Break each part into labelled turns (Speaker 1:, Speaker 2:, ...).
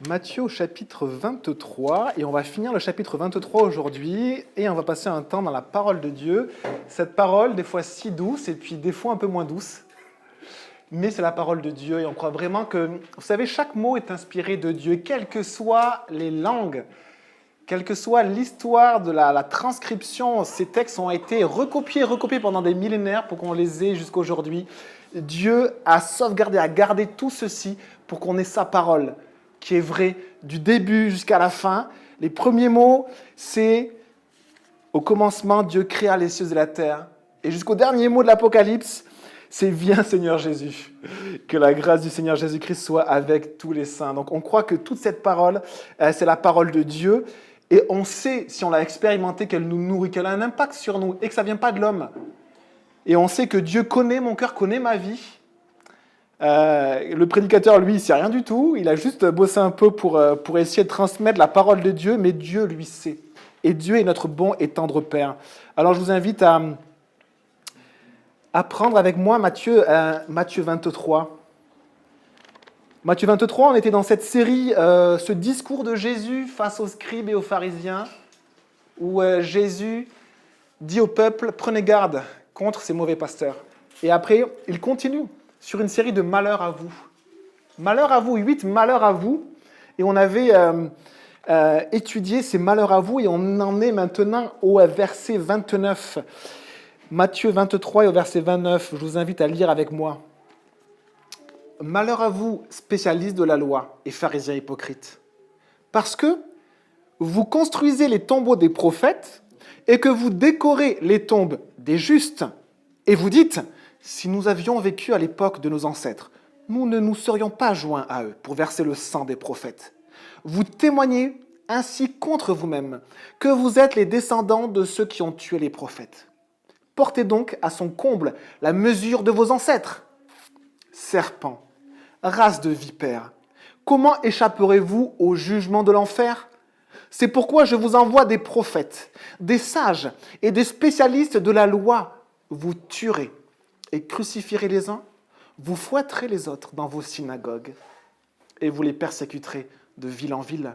Speaker 1: Matthieu au chapitre 23, et on va finir le chapitre 23 aujourd'hui, et on va passer un temps dans la parole de Dieu. Cette parole, des fois si douce, et puis des fois un peu moins douce, mais c'est la parole de Dieu, et on croit vraiment que, vous savez, chaque mot est inspiré de Dieu, quelles que soient les langues, quelle que soit l'histoire de la transcription, ces textes ont été recopiés pendant des millénaires pour qu'on les ait jusqu'à aujourd'hui. Dieu a sauvegardé, a gardé tout ceci pour qu'on ait sa parole, qui est vraie du début jusqu'à la fin. Les premiers mots, c'est au commencement, Dieu créa les cieux et la terre. Et jusqu'au dernier mot de l'Apocalypse, c'est viens Seigneur Jésus. Que la grâce du Seigneur Jésus-Christ soit avec tous les saints. Donc on croit que toute cette parole, c'est la parole de Dieu. Et on sait, si on l'a expérimenté, qu'elle nous nourrit, qu'elle a un impact sur nous et que ça ne vient pas de l'homme. Et on sait que Dieu connaît mon cœur, connaît ma vie. Le prédicateur, lui, il ne sait rien du tout. Il a juste bossé un peu pour essayer de transmettre la parole de Dieu, mais Dieu, lui, sait. Et Dieu est notre bon et tendre Père. Alors, je vous invite à prendre avec moi Matthieu 23. Matthieu 23, on était dans cette série, ce discours de Jésus face aux scribes et aux pharisiens, où Jésus dit au peuple, prenez garde contre ces mauvais pasteurs. Et après, il continue sur une série de malheurs à vous. Malheurs à vous, 8 malheurs à vous. Et on avait étudié ces malheurs à vous et on en est maintenant au verset 29. Matthieu 23 et au verset 29, je vous invite à lire avec moi. Malheur à vous, spécialistes de la loi et pharisiens hypocrites, parce que vous construisez les tombeaux des prophètes et que vous décorez les tombes des justes, et vous dites, si nous avions vécu à l'époque de nos ancêtres, nous ne nous serions pas joints à eux pour verser le sang des prophètes. Vous témoignez ainsi contre vous-même que vous êtes les descendants de ceux qui ont tué les prophètes. Portez donc à son comble la mesure de vos ancêtres. Serpents, race de vipères, comment échapperez-vous au jugement de l'enfer ? C'est pourquoi je vous envoie des prophètes, des sages et des spécialistes de la loi. Vous tuerez et crucifierez les uns, vous fouetterez les autres dans vos synagogues et vous les persécuterez de ville en ville,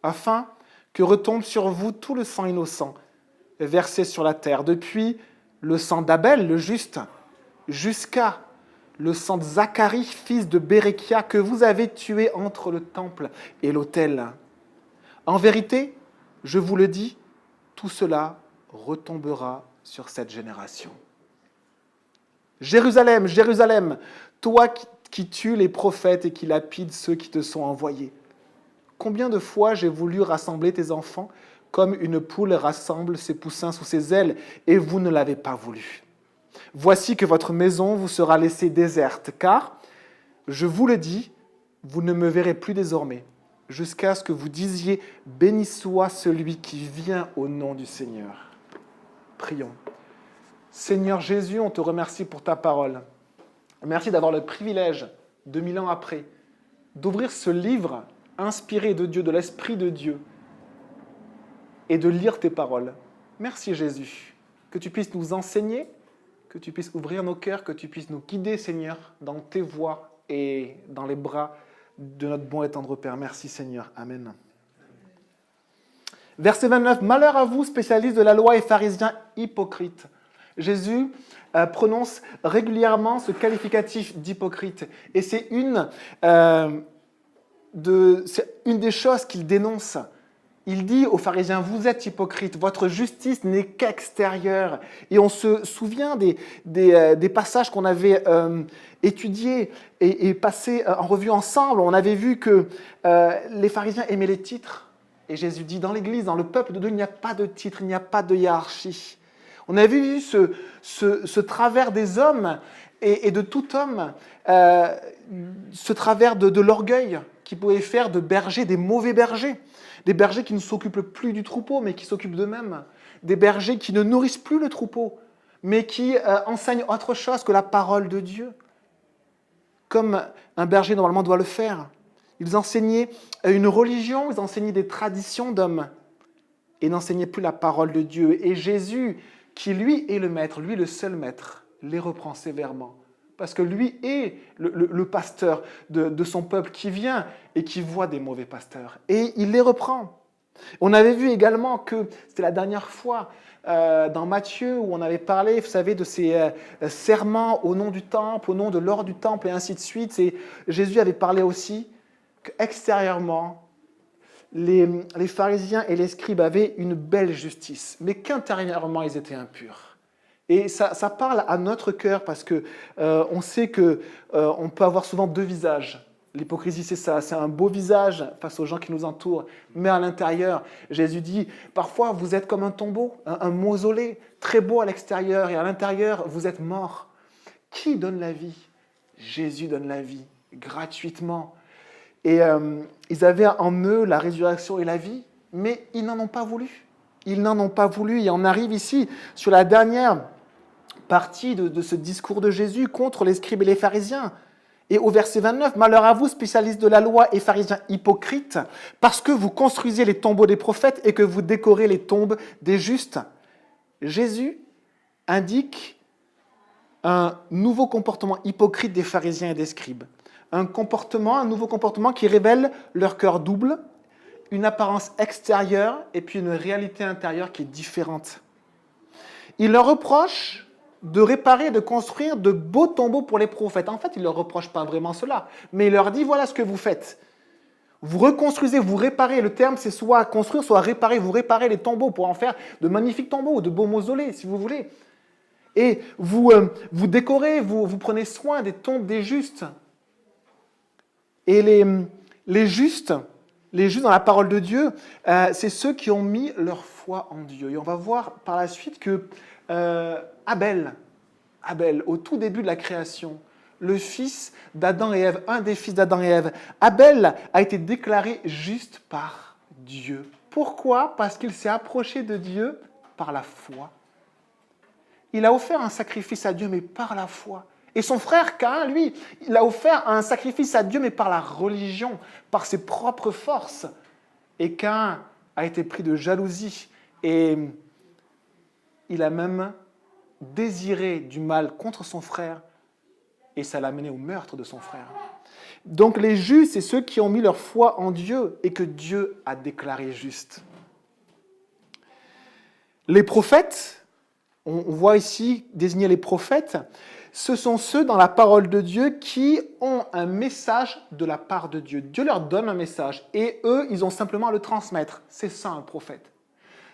Speaker 1: afin que retombe sur vous tout le sang innocent versé sur la terre, depuis le sang d'Abel, le juste, jusqu'à le sang de Zacharie, fils de Béréchia, que vous avez tué entre le temple et l'autel. En vérité, je vous le dis, tout cela retombera sur cette génération. Jérusalem, Jérusalem, toi qui tues les prophètes et qui lapides ceux qui te sont envoyés. Combien de fois j'ai voulu rassembler tes enfants comme une poule rassemble ses poussins sous ses ailes, et vous ne l'avez pas voulu. Voici que votre maison vous sera laissée déserte, car, je vous le dis, vous ne me verrez plus désormais, jusqu'à ce que vous disiez « Béni soit celui qui vient au nom du Seigneur ». Prions. Seigneur Jésus, on te remercie pour ta parole. Merci d'avoir le privilège, 2000 ans après, d'ouvrir ce livre inspiré de Dieu, de l'Esprit de Dieu, et de lire tes paroles. Merci Jésus, que tu puisses nous enseigner, que tu puisses ouvrir nos cœurs, que tu puisses nous guider, Seigneur, dans tes voies et dans les bras de notre bon et tendre Père. Merci Seigneur. Amen. Verset 29. Malheur à vous, spécialistes de la loi et pharisiens hypocrites. Jésus prononce régulièrement ce qualificatif d'hypocrite. Et c'est une des choses qu'il dénonce. Il dit aux pharisiens, vous êtes hypocrites, votre justice n'est qu'extérieure. Et on se souvient des passages qu'on avait étudiés et passés en revue ensemble. On avait vu que les pharisiens aimaient les titres. Et Jésus dit, dans l'Église, dans le peuple de Dieu, il n'y a pas de titre, il n'y a pas de hiérarchie. On avait vu ce travers des hommes et de tout homme, ce travers de l'orgueil qui pouvait faire de bergers des mauvais bergers. Des bergers qui ne s'occupent plus du troupeau, mais qui s'occupent d'eux-mêmes. Des bergers qui ne nourrissent plus le troupeau, mais qui enseignent autre chose que la parole de Dieu, comme un berger normalement doit le faire. Ils enseignaient une religion, ils enseignaient des traditions d'hommes, et n'enseignaient plus la parole de Dieu. Et Jésus, qui lui est le maître, lui le seul maître, les reprend sévèrement. Parce que lui est le pasteur de son peuple qui vient et qui voit des mauvais pasteurs. Et il les reprend. On avait vu également que, c'était la dernière fois, dans Matthieu, où on avait parlé, vous savez, de ces serments au nom du temple, au nom de l'or du temple, et ainsi de suite. Et Jésus avait parlé aussi qu'extérieurement, les pharisiens et les scribes avaient une belle justice, mais qu'intérieurement, ils étaient impurs. Et ça parle à notre cœur, parce que on sait qu'on peut avoir souvent deux visages. L'hypocrisie, c'est ça, c'est un beau visage face aux gens qui nous entourent, mais à l'intérieur, Jésus dit, parfois vous êtes comme un tombeau, un mausolée, très beau à l'extérieur, et à l'intérieur, vous êtes mort. Qui donne la vie? Jésus donne la vie, gratuitement. Et ils avaient en eux la résurrection et la vie, mais ils n'en ont pas voulu. Ils n'en ont pas voulu, et on arrive ici sur la dernière partie de ce discours de Jésus contre les scribes et les pharisiens. Et au verset 29, « Malheur à vous, spécialistes de la loi et pharisiens hypocrites, parce que vous construisez les tombeaux des prophètes et que vous décorez les tombes des justes. » Jésus indique un nouveau comportement hypocrite des pharisiens et des scribes. Un nouveau comportement qui révèle leur cœur double, une apparence extérieure et puis une réalité intérieure qui est différente. Il leur reproche de réparer, de construire de beaux tombeaux pour les prophètes. En fait, il ne leur reproche pas vraiment cela, mais il leur dit, voilà ce que vous faites. Vous reconstruisez, vous réparez. Le terme, c'est soit construire, soit réparer. Vous réparez les tombeaux pour en faire de magnifiques tombeaux, de beaux mausolées, si vous voulez. Et vous décorez, vous prenez soin des tombes des justes. Et les justes dans la parole de Dieu, c'est ceux qui ont mis leur foi en Dieu. Et on va voir par la suite que Abel, au tout début de la création, le fils d'Adam et Ève, un des fils d'Adam et Ève, Abel a été déclaré juste par Dieu. Pourquoi? Parce qu'il s'est approché de Dieu par la foi. Il a offert un sacrifice à Dieu, mais par la foi. Et son frère Caïn, lui, il a offert un sacrifice à Dieu, mais par la religion, par ses propres forces. Et Caïn a été pris de jalousie et il a même désiré du mal contre son frère et ça l'a mené au meurtre de son frère. Donc les justes, c'est ceux qui ont mis leur foi en Dieu et que Dieu a déclaré justes. Les prophètes, on voit ici désigner les prophètes, ce sont ceux dans la parole de Dieu qui ont un message de la part de Dieu. Dieu leur donne un message et eux, ils ont simplement à le transmettre. C'est ça un prophète.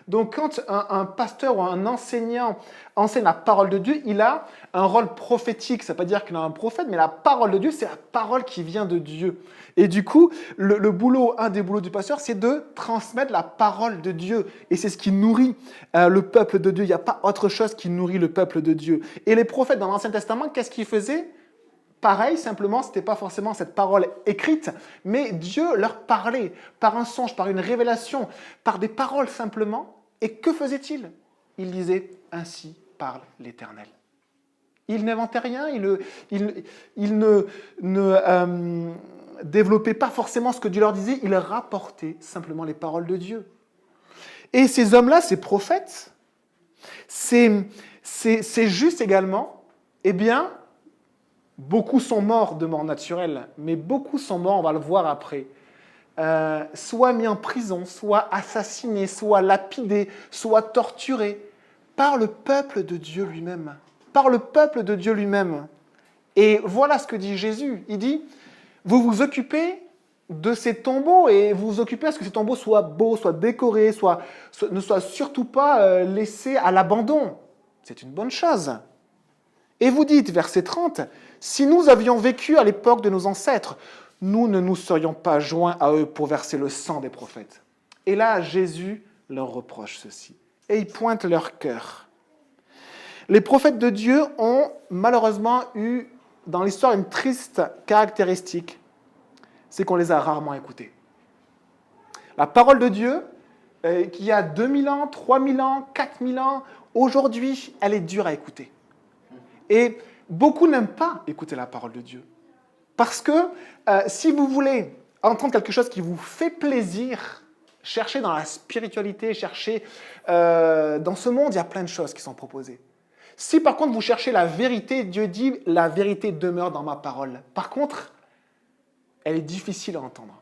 Speaker 1: Donc quand un pasteur ou un enseignant enseigne la parole de Dieu, il a un rôle prophétique. Ça ne veut pas dire qu'il a un prophète, mais la parole de Dieu, c'est la parole qui vient de Dieu. Et du coup, un des boulots du pasteur, c'est de transmettre la parole de Dieu. Et c'est ce qui nourrit le peuple de Dieu. Il n'y a pas autre chose qui nourrit le peuple de Dieu. Et les prophètes dans l'Ancien Testament, qu'est-ce qu'ils faisaient? Pareil, simplement, ce n'était pas forcément cette parole écrite, mais Dieu leur parlait par un songe, par une révélation, par des paroles simplement. Et que faisait-il? Il disait « Ainsi parle l'Éternel ». Il n'inventait rien, il ne développait pas forcément ce que Dieu leur disait, il rapportait simplement les paroles de Dieu. Et ces hommes-là, ces prophètes, ces justes également, eh bien, beaucoup sont morts de mort naturelle, mais beaucoup sont morts, on va le voir après, soit mis en prison, soit assassinés, soit lapidés, soit torturés par le peuple de Dieu lui-même. Par le peuple de Dieu lui-même. Et voilà ce que dit Jésus. Il dit, vous vous occupez de ces tombeaux et vous vous occupez à ce que ces tombeaux soient beaux, soient décorés, ne soient surtout pas laissés à l'abandon. C'est une bonne chose. Et vous dites, verset 30, « Si nous avions vécu à l'époque de nos ancêtres, nous ne nous serions pas joints à eux pour verser le sang des prophètes. » Et là, Jésus leur reproche ceci. Et il pointe leur cœur. Les prophètes de Dieu ont malheureusement eu dans l'histoire une triste caractéristique, c'est qu'on les a rarement écoutés. La parole de Dieu, qui y a 2000 ans, 3000 ans, 4000 ans, aujourd'hui, elle est dure à écouter. Et beaucoup n'aiment pas écouter la parole de Dieu. Parce que si vous voulez entendre quelque chose qui vous fait plaisir, cherchez dans la spiritualité, cherchez dans ce monde, il y a plein de choses qui sont proposées. Si par contre vous cherchez la vérité, Dieu dit, la vérité demeure dans ma parole. Par contre, elle est difficile à entendre.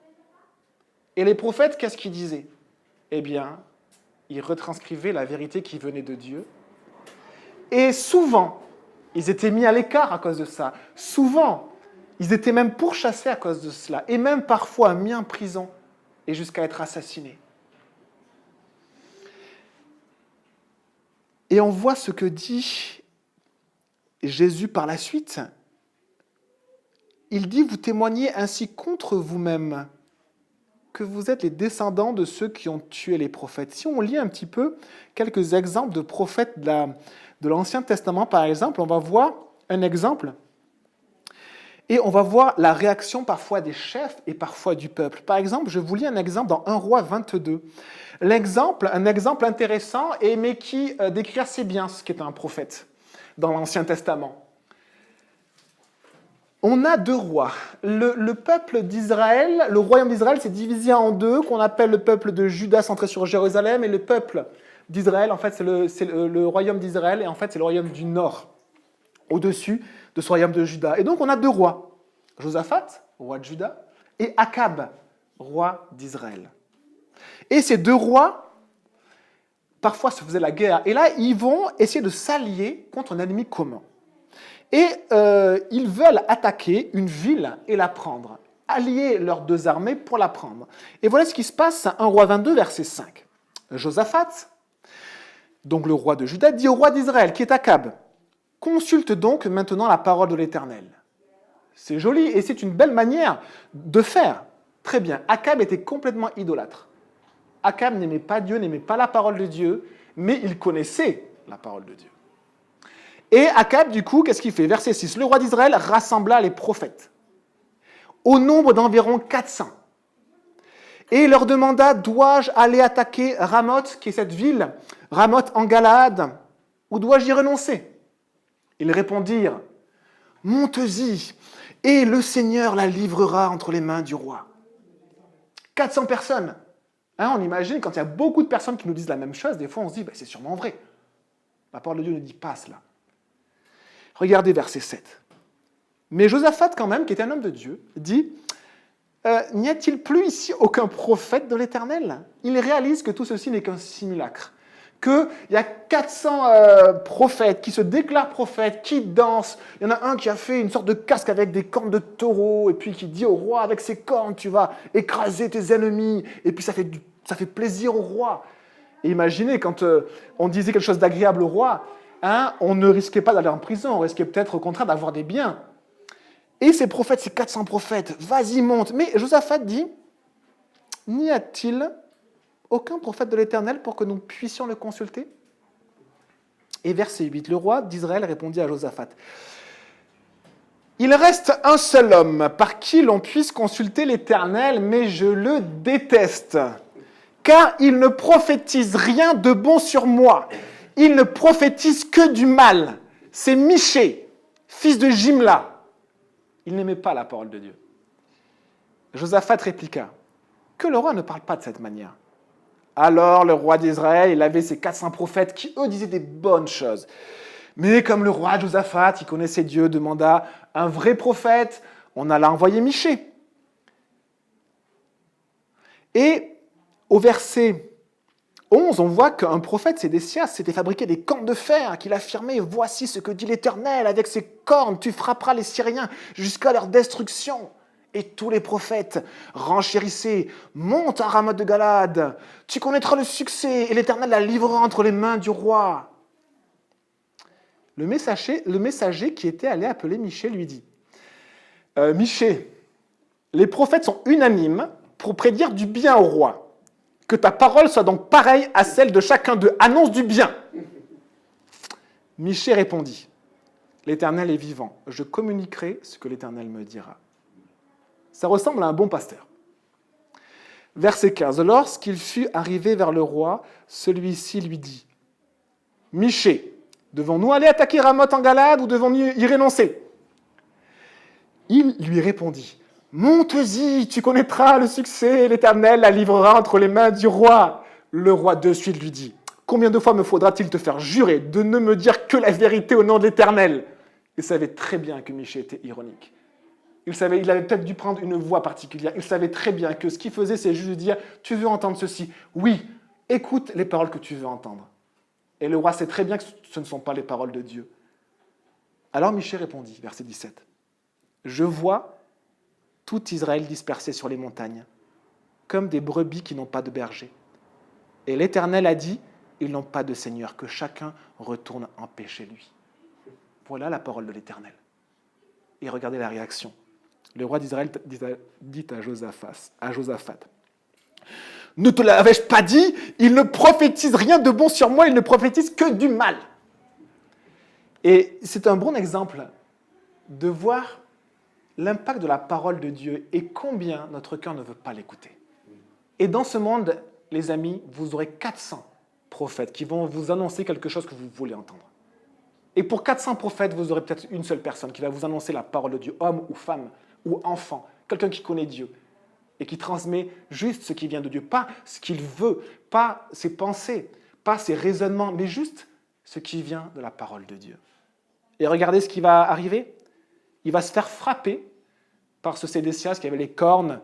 Speaker 1: Et les prophètes, qu'est-ce qu'ils disaient? Eh bien, ils retranscrivaient la vérité qui venait de Dieu. Et souvent, ils étaient mis à l'écart à cause de ça. Souvent, ils étaient même pourchassés à cause de cela. Et même parfois mis en prison et jusqu'à être assassinés. Et on voit ce que dit Jésus par la suite. Il dit, vous témoignez ainsi contre vous-même que vous êtes les descendants de ceux qui ont tué les prophètes. Si on lit un petit peu quelques exemples de prophètes de l'Ancien Testament, par exemple, on va voir un exemple et on va voir la réaction parfois des chefs et parfois du peuple. Par exemple, je vous lis un exemple dans 1 Roi 22. Un exemple intéressant, mais qui décrit assez bien ce qu'est un prophète dans l'Ancien Testament. On a deux rois. Le peuple d'Israël, le royaume d'Israël s'est divisé en deux, qu'on appelle le peuple de Juda centré sur Jérusalem, et le peuple d'Israël, en fait, c'est le royaume d'Israël, et en fait, c'est le royaume du Nord, au-dessus de ce royaume de Juda. Et donc, on a deux rois. Josaphat, roi de Juda, et Akab, roi d'Israël. Et ces deux rois, parfois, se faisaient la guerre. Et là, ils vont essayer de s'allier contre un ennemi commun. Et ils veulent attaquer une ville et la prendre. Allier leurs deux armées pour la prendre. Et voilà ce qui se passe à 1 Roi 22, verset 5. Josaphat, donc le roi de Juda, dit au roi d'Israël, qui est Akab, « Consulte donc maintenant la parole de l'Éternel. » C'est joli et c'est une belle manière de faire. Très bien. Akab était complètement idolâtre. Akab n'aimait pas Dieu, n'aimait pas la parole de Dieu, mais il connaissait la parole de Dieu. Et Akab, du coup, qu'est-ce qu'il fait? Verset 6. Le roi d'Israël rassembla les prophètes, au nombre d'environ 400. Et il leur demanda, dois-je aller attaquer Ramoth, qui est cette ville, Ramoth en Galaad, ou dois-je y renoncer? Ils répondirent, monte-y, et le Seigneur la livrera entre les mains du roi. 400 personnes. Hein, on imagine, quand il y a beaucoup de personnes qui nous disent la même chose, des fois on se dit, c'est sûrement vrai. La parole de Dieu ne dit pas cela. Regardez verset 7. Mais Josaphat, quand même, qui était un homme de Dieu, dit « N'y a-t-il plus ici aucun prophète de l'Éternel ?» Il réalise que tout ceci n'est qu'un simulacre. Qu'il y a 400 prophètes qui se déclarent prophètes, qui dansent. Il y en a un qui a fait une sorte de casque avec des cornes de taureau, et puis qui dit au roi, avec ses cornes, tu vas écraser tes ennemis. Et puis ça fait plaisir au roi. Et imaginez, quand on disait quelque chose d'agréable au roi, hein, on ne risquait pas d'aller en prison, on risquait peut-être au contraire d'avoir des biens. Et ces prophètes, ces 400 prophètes, vas-y, monte. Mais Josaphat dit, n'y a-t-il aucun prophète de l'Éternel pour que nous puissions le consulter? Et verset 8, le roi d'Israël répondit à Josaphat, il reste un seul homme par qui l'on puisse consulter l'Éternel, mais je le déteste, car il ne prophétise rien de bon sur moi. Il ne prophétise que du mal. C'est Michée, fils de Jimla. Il n'aimait pas la parole de Dieu. Josaphat répliqua, que le roi ne parle pas de cette manière. Alors le roi d'Israël, il avait ses 400 prophètes qui, eux, disaient des bonnes choses. Mais comme le roi Josaphat, il connaissait Dieu, demanda un vrai prophète, on alla envoyer Michée. Et au verset 11, on voit qu'un prophète Sédécias s'était fabriqué des cornes de fer, qu'il affirmait « Voici ce que dit l'Éternel, avec ces cornes, tu frapperas les Syriens jusqu'à leur destruction. » Et tous les prophètes renchérissaient « Monte à Ramoth de Galaad, tu connaîtras le succès, et l'Éternel la livrera entre les mains du roi. » Le messager qui était allé appeler Michée lui dit « Michée, les prophètes sont unanimes pour prédire du bien au roi. Que ta parole soit donc pareille à celle de chacun d'eux. Annonce du bien. » Michée répondit, « L'Éternel est vivant. Je communiquerai ce que l'Éternel me dira. » Ça ressemble à un bon pasteur. Verset 15. Lorsqu'il fut arrivé vers le roi, celui-ci lui dit, « Michée, devons-nous aller attaquer Ramoth en Galaad ou devons-nous y renoncer ?» Il lui répondit, « Monte-y, tu connaîtras le succès, l'Éternel la livrera entre les mains du roi. » Le roi de suite lui dit, Combien de fois me faudra-t-il te faire jurer de ne me dire que la vérité au nom de l'Éternel ?» Il savait très bien que Michée était ironique. Il avait peut-être dû prendre une voix particulière. Il savait très bien que ce qu'il faisait, c'est juste de dire « Tu veux entendre ceci ?» Oui, écoute les paroles que tu veux entendre. Et le roi sait très bien que ce ne sont pas les paroles de Dieu. Alors Michée répondit, verset 17, « Je vois tout Israël dispersé sur les montagnes, comme des brebis qui n'ont pas de berger. Et l'Éternel a dit, ils n'ont pas de Seigneur, que chacun retourne en paix chez lui. » Voilà la parole de l'Éternel. Et regardez la réaction. Le roi d'Israël dit à Josaphat, « Ne te l'avais-je pas dit? Il ne prophétise rien de bon sur moi, il ne prophétise que du mal. » Et c'est un bon exemple de voir l'impact de la parole de Dieu et combien notre cœur ne veut pas l'écouter. Et dans ce monde, les amis, vous aurez 400 prophètes qui vont vous annoncer quelque chose que vous voulez entendre. Et pour 400 prophètes, vous aurez peut-être une seule personne qui va vous annoncer la parole de Dieu, homme ou femme ou enfant, quelqu'un qui connaît Dieu et qui transmet juste ce qui vient de Dieu, pas ce qu'il veut, pas ses pensées, pas ses raisonnements, mais juste ce qui vient de la parole de Dieu. Et regardez ce qui va arriver. Il va se faire frapper par ce Sédécias qui avait les cornes.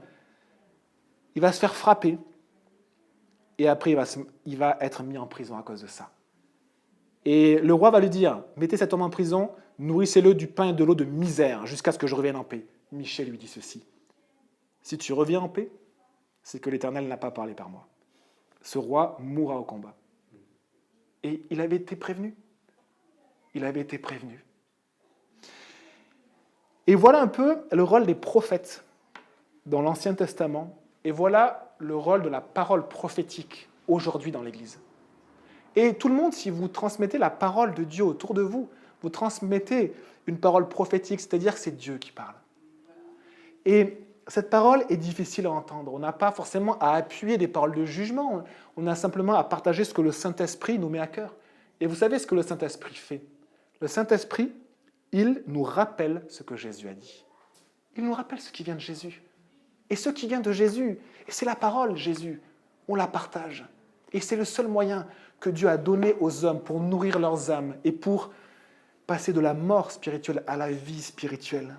Speaker 1: Il va se faire frapper. Et après, il va être mis en prison à cause de ça. Et le roi va lui dire, mettez cet homme en prison, nourrissez-le du pain et de l'eau de misère jusqu'à ce que je revienne en paix. Michée lui dit ceci, si tu reviens en paix, c'est que l'Éternel n'a pas parlé par moi. Ce roi mourra au combat. Et il avait été prévenu. Il avait été prévenu. Et voilà un peu le rôle des prophètes dans l'Ancien Testament. Et voilà le rôle de la parole prophétique aujourd'hui dans l'Église. Et tout le monde, si vous transmettez la parole de Dieu autour de vous, vous transmettez une parole prophétique, c'est-à-dire que c'est Dieu qui parle. Et cette parole est difficile à entendre. On n'a pas forcément à appuyer des paroles de jugement. On a simplement à partager ce que le Saint-Esprit nous met à cœur. Et vous savez ce que le Saint-Esprit fait? Le Saint-Esprit, il nous rappelle ce que Jésus a dit. Il nous rappelle ce qui vient de Jésus. Et ce qui vient de Jésus, et c'est la parole, Jésus, on la partage. Et c'est le seul moyen que Dieu a donné aux hommes pour nourrir leurs âmes et pour passer de la mort spirituelle à la vie spirituelle.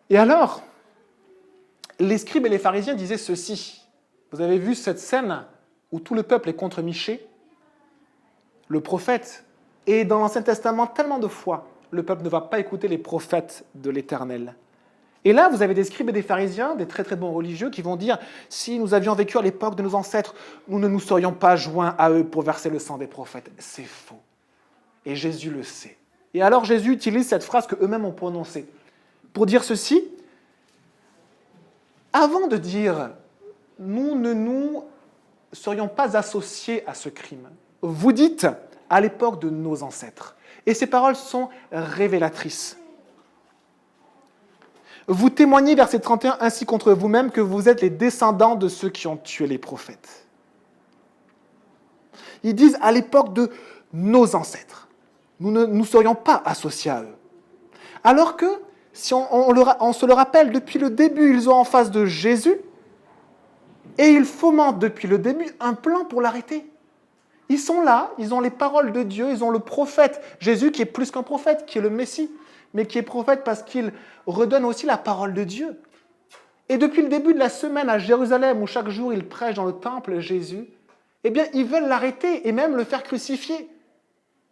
Speaker 1: Et alors, les scribes et les pharisiens disaient ceci. Vous avez vu cette scène où tout le peuple est contre Michée, le prophète. Et dans l'Ancien Testament, tellement de fois, le peuple ne va pas écouter les prophètes de l'Éternel. Et là, vous avez des scribes et des pharisiens, des très très bons religieux, qui vont dire « Si nous avions vécu à l'époque de nos ancêtres, nous ne nous serions pas joints à eux pour verser le sang des prophètes. » C'est faux. Et Jésus le sait. Et alors Jésus utilise cette phrase qu'eux-mêmes ont prononcée pour dire ceci. Avant de dire « Nous ne nous serions pas associés à ce crime », vous dites « à l'époque de nos ancêtres ». Et ces paroles sont révélatrices. Vous témoignez, verset 31, ainsi contre vous-même que vous êtes les descendants de ceux qui ont tué les prophètes. Ils disent à l'époque de nos ancêtres. Nous ne nous serions pas associés à eux. Alors que, si on se le rappelle, depuis le début, ils ont en face de Jésus et ils fomentent depuis le début un plan pour l'arrêter. Ils sont là, ils ont les paroles de Dieu, ils ont le prophète, Jésus qui est plus qu'un prophète, qui est le Messie, mais qui est prophète parce qu'il redonne aussi la parole de Dieu. Et depuis le début de la semaine à Jérusalem, où chaque jour il prêche dans le temple Jésus, eh bien, ils veulent l'arrêter et même le faire crucifier.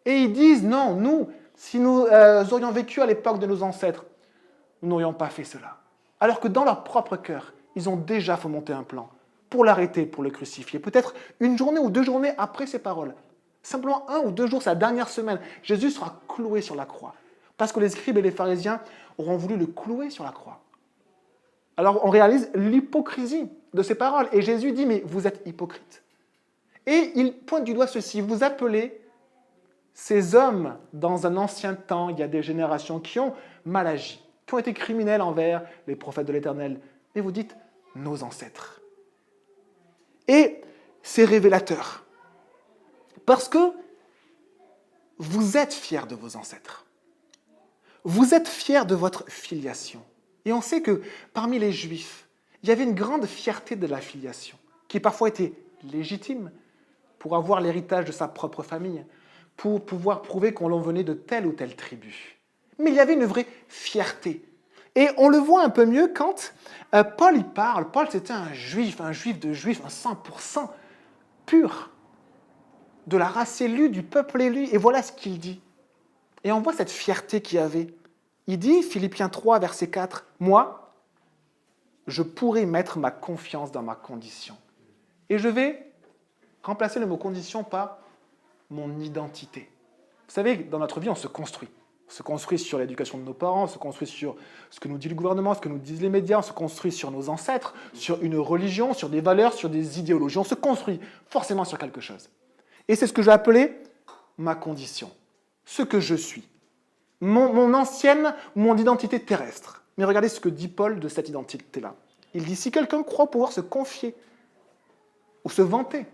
Speaker 1: Et ils disent, non, nous, si nous aurions vécu à l'époque de nos ancêtres, nous n'aurions pas fait cela. Alors que dans leur propre cœur, ils ont déjà fomenté un plan pour l'arrêter, pour le crucifier. Peut-être une journée ou 2 journées après ces paroles. Simplement 1 ou 2 jours, sa dernière semaine, Jésus sera cloué sur la croix. Parce que les scribes et les pharisiens auront voulu le clouer sur la croix. Alors on réalise l'hypocrisie de ces paroles. Et Jésus dit, mais vous êtes hypocrites. Et il pointe du doigt ceci, vous appelez ces hommes dans un ancien temps, il y a des générations qui ont mal agi, qui ont été criminels envers les prophètes de l'Éternel. Et vous dites, nos ancêtres. Et c'est révélateur. Parce que vous êtes fiers de vos ancêtres. Vous êtes fiers de votre filiation. Et on sait que parmi les Juifs, il y avait une grande fierté de la filiation, qui parfois était légitime pour avoir l'héritage de sa propre famille, pour pouvoir prouver qu'on l'en venait de telle ou telle tribu. Mais il y avait une vraie fierté. Et on le voit un peu mieux quand Paul y parle. Paul, c'était un juif de juif, un 100% pur, de la race élue, du peuple élu. Et voilà ce qu'il dit. Et on voit cette fierté qu'il y avait. Il dit, Philippiens 3, verset 4, « Moi, je pourrais mettre ma confiance dans ma condition. » Et je vais remplacer le mot condition par mon identité. Vous savez, dans notre vie, on se construit. On se construit sur l'éducation de nos parents, on se construit sur ce que nous dit le gouvernement, ce que nous disent les médias, on se construit sur nos ancêtres, sur une religion, sur des valeurs, sur des idéologies. On se construit forcément sur quelque chose. Et c'est ce que je vais appeler ma condition, ce que je suis, mon ancienne, mon identité terrestre. Mais regardez ce que dit Paul de cette identité-là. Il dit, si quelqu'un croit pouvoir se confier ou se vanter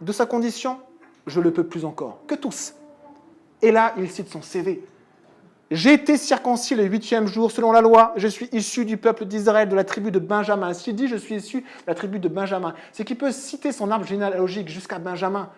Speaker 1: de sa condition, je le peux plus encore que tous. Et là, il cite son CV. J'ai été circoncis le 8e jour selon la loi. Je suis issu du peuple d'Israël, de la tribu de Benjamin. S'il dit je suis issu de la tribu de Benjamin, c'est qu'il peut citer son arbre généalogique jusqu'à Benjamin.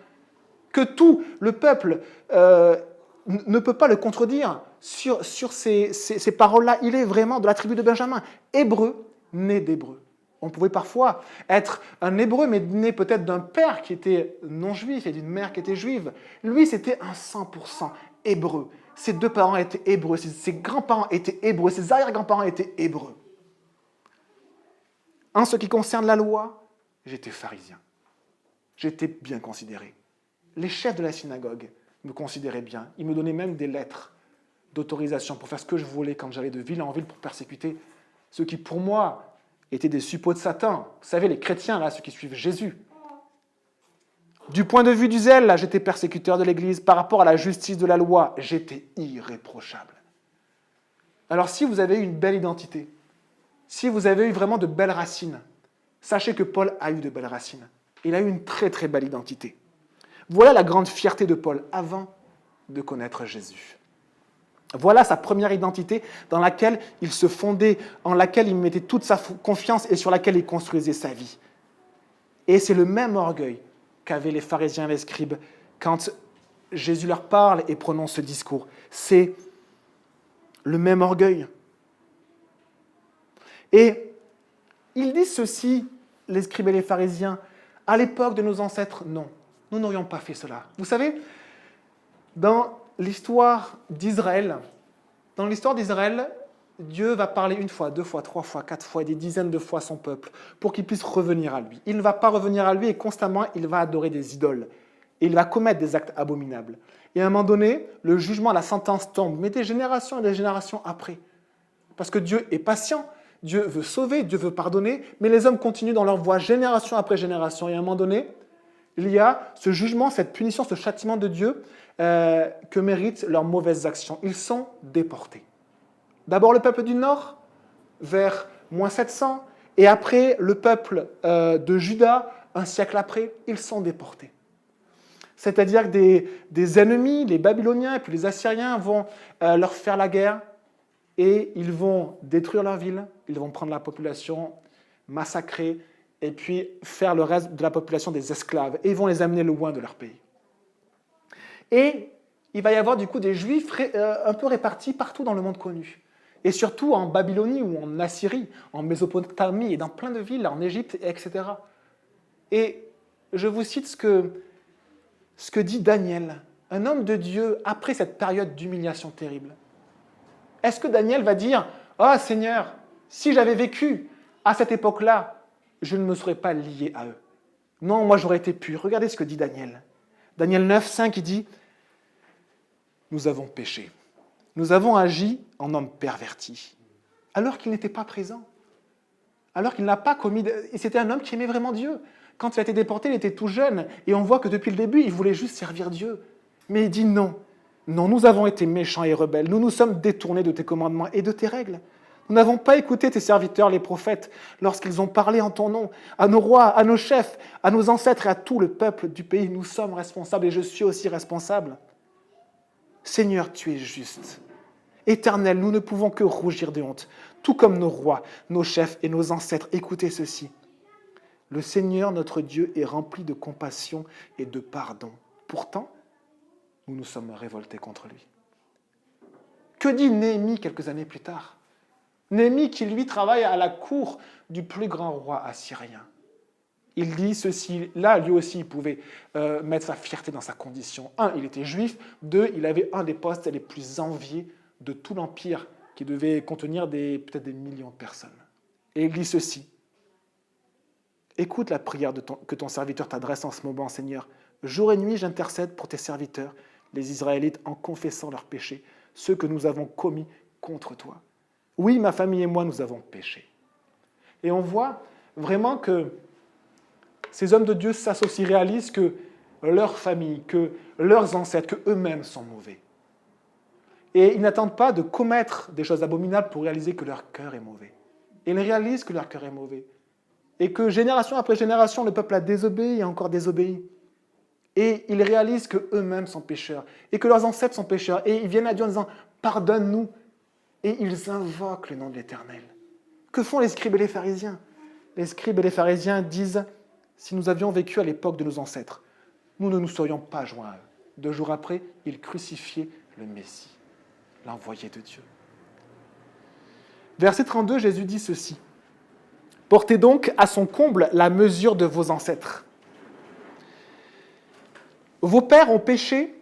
Speaker 1: Que tout le peuple ne peut pas le contredire sur ces paroles-là. Il est vraiment de la tribu de Benjamin. Hébreu, né d'hébreu. On pouvait parfois être un hébreu, mais né peut-être d'un père qui était non-juif et d'une mère qui était juive. Lui, c'était un 100% hébreu. Ses deux parents étaient hébreux, ses grands-parents étaient hébreux, ses arrière-grands-parents étaient hébreux. En ce qui concerne la loi, j'étais pharisien. J'étais bien considéré. Les chefs de la synagogue me considéraient bien. Ils me donnaient même des lettres d'autorisation pour faire ce que je voulais quand j'allais de ville en ville pour persécuter ceux qui, pour moi, étaient des suppôts de Satan. Vous savez, les chrétiens, là, ceux qui suivent Jésus. Du point de vue du zèle, là, j'étais persécuteur de l'Église. Par rapport à la justice de la loi, j'étais irréprochable. Alors, si vous avez eu une belle identité, si vous avez eu vraiment de belles racines, sachez que Paul a eu de belles racines. Il a eu une très, très belle identité. Voilà la grande fierté de Paul avant de connaître Jésus. Voilà sa première identité dans laquelle il se fondait, en laquelle il mettait toute sa confiance et sur laquelle il construisait sa vie. Et c'est le même orgueil qu'avaient les pharisiens et les scribes quand Jésus leur parle et prononce ce discours. C'est le même orgueil. Et ils disent ceci, les scribes et les pharisiens, à l'époque de nos ancêtres, non, nous n'aurions pas fait cela. Vous savez, dans l'histoire d'Israël, Dieu va parler une fois, 2 fois, 3 fois, 4 fois et des dizaines de fois à son peuple pour qu'il puisse revenir à lui. Il ne va pas revenir à lui et constamment, il va adorer des idoles. Et il va commettre des actes abominables. Et à un moment donné, le jugement, la sentence tombe, mais des générations et des générations après. Parce que Dieu est patient, Dieu veut sauver, Dieu veut pardonner, mais les hommes continuent dans leur voie génération après génération. Et à un moment donné, il y a ce jugement, cette punition, ce châtiment de Dieu que méritent leurs mauvaises actions. Ils sont déportés. D'abord le peuple du Nord, vers moins 700, et après le peuple de Juda, un siècle après, ils sont déportés. C'est-à-dire que des ennemis, les Babyloniens et puis les Assyriens vont leur faire la guerre et ils vont détruire leur ville, ils vont prendre la population, massacrer et puis faire le reste de la population des esclaves et ils vont les amener loin de leur pays. Et il va y avoir du coup des Juifs un peu répartis partout dans le monde connu. Et surtout en Babylonie ou en Assyrie, en Mésopotamie et dans plein de villes, en Égypte, etc. Et je vous cite ce que dit Daniel, un homme de Dieu, après cette période d'humiliation terrible. Est-ce que Daniel va dire « Ah Seigneur, si j'avais vécu à cette époque-là, je ne me serais pas lié à eux. Non, moi j'aurais été pur. » Regardez ce que dit Daniel. Daniel 9, 5, il dit « Nous avons péché. Nous avons agi en homme perverti, alors qu'il n'était pas présent, alors qu'il n'a pas commis... C'était un homme qui aimait vraiment Dieu. Quand il a été déporté, il était tout jeune, et on voit que depuis le début, il voulait juste servir Dieu. Mais il dit non. Non, nous avons été méchants et rebelles. Nous nous sommes détournés de tes commandements et de tes règles. Nous n'avons pas écouté tes serviteurs, les prophètes, lorsqu'ils ont parlé en ton nom, à nos rois, à nos chefs, à nos ancêtres et à tout le peuple du pays. Nous sommes responsables et je suis aussi responsable. Seigneur, tu es juste. Éternel, nous ne pouvons que rougir de honte, tout comme nos rois, nos chefs et nos ancêtres. Écoutez ceci. Le Seigneur, notre Dieu, est rempli de compassion et de pardon. Pourtant, nous nous sommes révoltés contre lui. Que dit Néhémie quelques années plus tard? Néhémie qui, lui, travaille à la cour du plus grand roi assyrien. Il dit ceci, là, lui aussi, il pouvait mettre sa fierté dans sa condition. 1, il était juif. 2, il avait un des postes les plus enviés de tout l'Empire, qui devait contenir peut-être des millions de personnes. Et il dit ceci. Écoute la prière que ton serviteur t'adresse en ce moment, Seigneur. Jour et nuit, j'intercède pour tes serviteurs, les Israélites, en confessant leurs péchés, ceux que nous avons commis contre toi. Oui, ma famille et moi, nous avons péché. Et on voit vraiment que ces hommes de Dieu s'associent, réalisent que leur famille, que leurs ancêtres, qu'eux-mêmes sont mauvais. Et ils n'attendent pas de commettre des choses abominables pour réaliser que leur cœur est mauvais. Et ils réalisent que leur cœur est mauvais. Et que génération après génération, le peuple a désobéi et encore désobéi. Et ils réalisent qu'eux-mêmes sont pécheurs et que leurs ancêtres sont pécheurs. Et ils viennent à Dieu en disant « Pardonne-nous ». Et ils invoquent le nom de l'Éternel. Que font les scribes et les pharisiens? Les scribes et les pharisiens disent « Si nous avions vécu à l'époque de nos ancêtres, nous ne nous serions pas joints à eux. » 2 jours après, ils crucifiaient le Messie, l'envoyé de Dieu. Verset 32, Jésus dit ceci. « Portez donc à son comble la mesure de vos ancêtres. Vos pères ont péché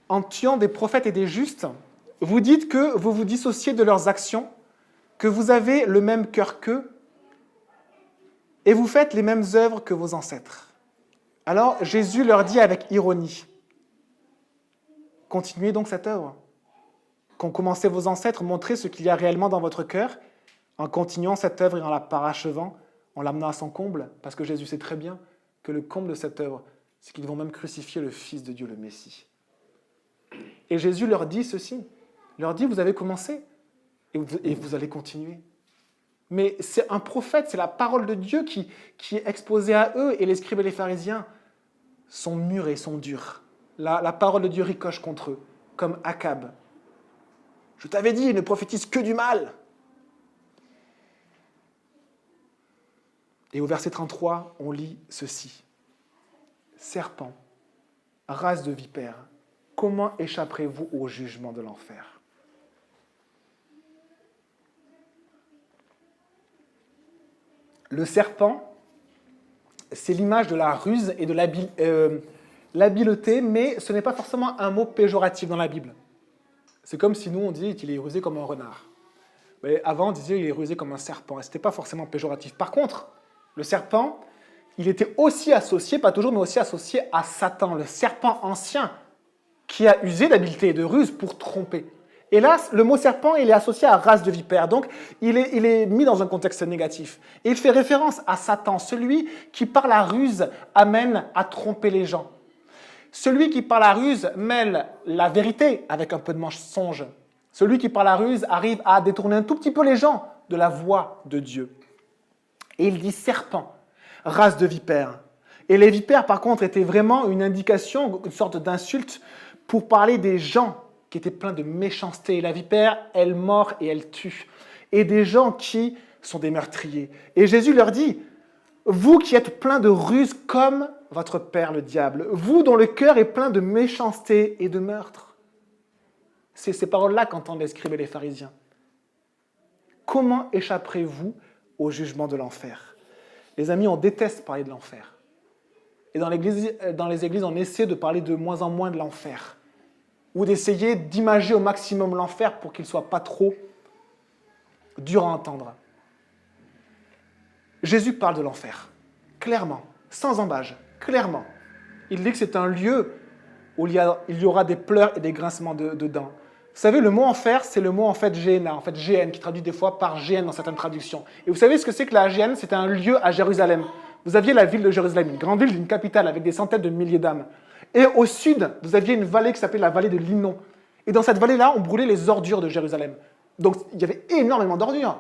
Speaker 1: en tuant des prophètes et des justes. Vous dites que vous vous dissociez de leurs actions, que vous avez le même cœur qu'eux, et vous faites les mêmes œuvres que vos ancêtres. » Alors Jésus leur dit avec ironie, « Continuez donc cette œuvre. Qu'ont commencé vos ancêtres, montrez ce qu'il y a réellement dans votre cœur, en continuant cette œuvre et en la parachevant, en l'amenant à son comble, parce que Jésus sait très bien que le comble de cette œuvre, c'est qu'ils vont même crucifier le Fils de Dieu, le Messie. Et Jésus leur dit ceci, il leur dit, vous avez commencé, et vous allez continuer. Mais c'est un prophète, c'est la parole de Dieu qui est exposée à eux, et les scribes et les pharisiens sont mûrs et sont durs. La parole de Dieu ricoche contre eux, comme Akab. Je t'avais dit, il ne prophétise que du mal. Et au verset 33, on lit ceci. Serpent, race de vipère, comment échapperez-vous au jugement de l'enfer? Le serpent, c'est l'image de la ruse et de l'habileté, mais ce n'est pas forcément un mot péjoratif dans la Bible. C'est comme si nous, on disait qu'il est rusé comme un renard. Mais avant, on disait qu'il est rusé comme un serpent, et ce n'était pas forcément péjoratif. Par contre, le serpent, il était aussi associé, pas toujours, mais aussi associé à Satan, le serpent ancien, qui a usé d'habileté et de ruse pour tromper. Et là, le mot serpent, il est associé à race de vipère, donc il est mis dans un contexte négatif. Et il fait référence à Satan, celui qui par la ruse amène à tromper les gens. Celui qui par la ruse mêle la vérité avec un peu de mensonge. Celui qui par la ruse arrive à détourner un tout petit peu les gens de la voie de Dieu. Et il dit serpent, race de vipère. Et les vipères, par contre, étaient vraiment une indication, une sorte d'insulte pour parler des gens qui étaient pleins de méchanceté. Et la vipère, elle mord et elle tue. Et des gens qui sont des meurtriers. Et Jésus leur dit, vous qui êtes pleins de ruse comme votre père le diable, vous dont le cœur est plein de méchanceté et de meurtre. C'est ces paroles-là qu'entendent les scribes et les pharisiens. Comment échapperez-vous au jugement de l'enfer? Les amis, on déteste parler de l'enfer. Et dans les églises, on essaie de parler de moins en moins de l'enfer. Ou d'essayer d'imager au maximum l'enfer pour qu'il ne soit pas trop dur à entendre. Jésus parle de l'enfer, clairement, sans embâge, clairement. Il dit que c'est un lieu où il y aura des pleurs et des grincements de dents. Vous savez, le mot enfer, c'est le mot en fait Géhéna, en fait GN, qui traduit des fois par GN dans certaines traductions. Et vous savez ce que c'est que la GN? C'était un lieu à Jérusalem. Vous aviez la ville de Jérusalem, une grande ville, une capitale avec des centaines de milliers d'âmes. Et au sud, vous aviez une vallée qui s'appelait la vallée de l'Hinnom. Et dans cette vallée-là, on brûlait les ordures de Jérusalem. Donc il y avait énormément d'ordures.